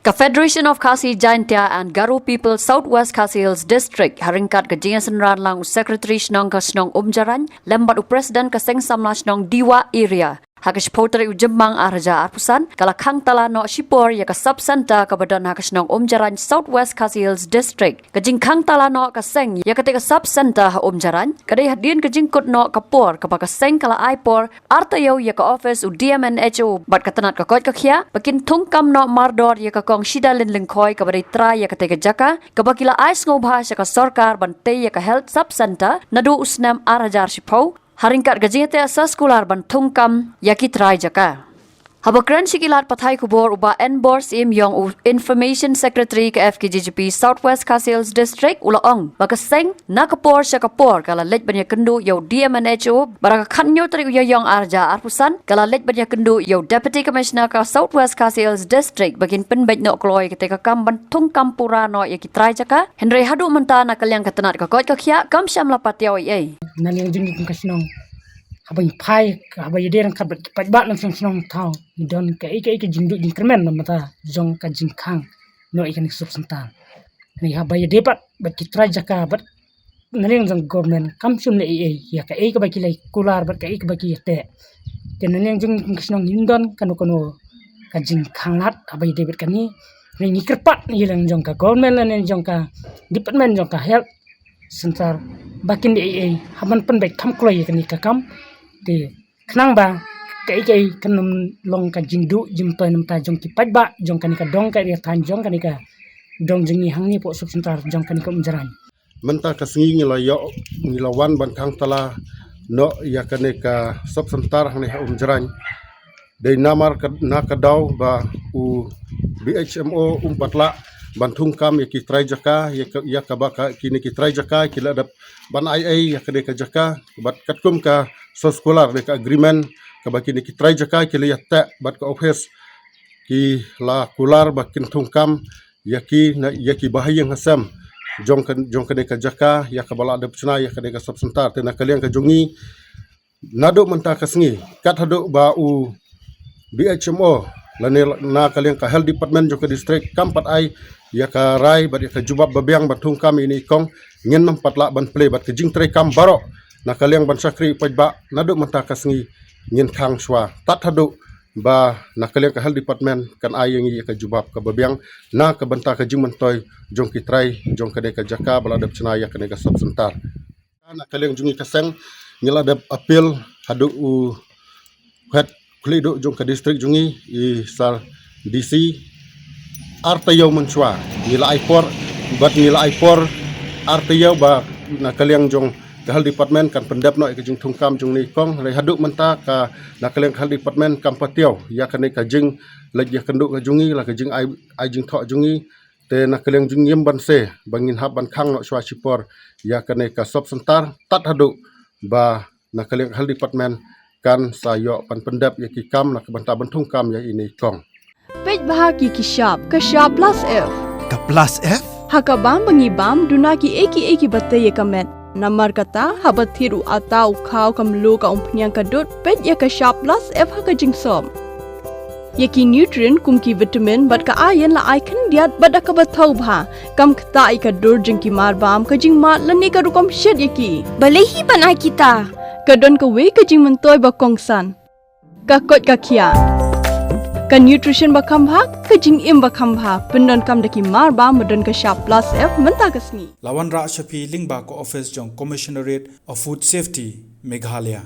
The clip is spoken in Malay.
Ka Federation of Khasi Jaintia and Garo People Southwest Khasi Hills District haringkat kejingan senran lang Secretary Snong ka Snong Umjaran lembat u President ka Seng Samla Snong Diwa area. Hakish potri u Jembang Arja Arpusan kala khang tala no Shipor ya ka sub center ka badan hakish Snong Umjaran Southwest Khasi Hills District. Kajing khang tala no ka Seng ya ka sub center ha Umjaran kadai hadin kajing kut no ka por ka ka Seng kala Aipor artayo ya ka office u DMNHO bat ka tanat ka kot ka khia bakin thungkam no mardor ya ka kong shida lin lingkhoi ka badai tra ya ka jaka ka bakila ais ngobha ya ka sarkar bante ya ka health sub center nadu usnam Arhajar Shipau haringkat gajete asas kular ban thungkam yaki trai jaka. Habakran sikilat pathai kubor uba Enbor Sim Yong u Information Secretary ka FKGGP Southwest Khasi Hills District ulaong baka Seng nakapor siya kapor kala lej banya kendu yaw DMNHO baraka khanyo tari uya Yong Arja Arpusan kala lej banya kendu yaw Deputy Commissioner ka Southwest Khasi Hills District bagin penbej no kloy ketika kam ban thungkam pura no yaki trai jaka Henry hadu menta na kalyang katanat ka kot ka khia kam syam lapat yaw ai naling jing kum kasnong habay pai habay derang kabat pajbat lang snong tau don ka jing du jing kremen no mata jong ka jing khang no ikan substantan ni habay depat bat kitra jaka bat naling jong government kam sum le ya ka ka bakilai kular bat ka baki te naling jing kum kasnong hindon kanu ka jing khangat habay debat kani ni kerpat ni lang jong ka government lan jong ka department jong ka health center bakin di haman pen baik tham kloy kani ka kam ti khnang ba kai kanum long ka jingdu jim toy nam ta jong ki pajba jong kani ka dong ka ria tan jong kani ka dong jingi hangni po sub center jong kani ka umjaran menta ka singi ngila wan ban khang tala no ya kani ka sub center hangni umjaran dei namar ka na ka daw ba u BHMO patla bantung kam ya ki trai jaka ya ka baka kini ki trai jaka kila dap ban ai ya ka de ka jaka bat katkum ka so scholar de ka agreement ka baki ni ki trai jaka kila ya ta bat ka office ki la kular bakin thungkam ya ki bahayang hasam jong ka de ka jaka ya ka bala dap chna ya ka de ka sub center te na kaliang ka jongi nado menta ka sngi kat hado ba u BHMO lani na kaliang ka health department jong ka district kampat ai ya ka rai bat ya ka jubab babiang batung kam ini kong ngin nam patla ban play bat ka jing trai kam baro na kaliang ban sakri pajba nadu menta ka sngi ngin khang shwa tat hadu ba na kaliang ka health department kan ayeng ya ka jubab ka babiang na ka banta ka jing mentoy jong ki trai jong ka de ka jaka bala dap chna ya ka ne ka sub center na kaliang jungi ka seng ngila dap appeal hadu u het klido jong ka district jungi i sar DC artayaw menchwa nila aipor artayaw ba na kaliang jong kahal department kan pendap no ikajing thungkam jong ni kong re haduk menta ka na kaliang kahal department kam patiaw ya kan ka jing laj ya kenduk ka jungi la ka jing ai jing tho jungi te na kaliang jing yem ban se bangin hab ban khang no shwa sipor ya kan ka sub center tat haduk ba na kaliang kahal department kan sayo pan pendap ya ki kam na ka banta bantung kam ya ini kong Pej bahagi ki shop ka shop plus F. Ka plus F? Hakabam bangibam duna ki eki batay kamet. Namar kata habat thiru atau khaw kamlu ka umpnyang kadut pej ya ka shop plus F haka jingsom. Yaki nutrient kum ki vitamin bat ka ayan la icon diat bada ka bathau bha kam khta ka dur jing ki marbam ka jing mat lani ka rukom shed yaki. Balehi banai kita. Kadon ka we ka jing mentoy ba kongsan. Ka kot ka kia. Ka nutrition bakam bha ka jing im bakam bha pendon kam daki mar ba medon ka shop plus F menta kasni Lawan Ra Shafi Lingba ko office jong Commissionerate of Food Safety Meghalaya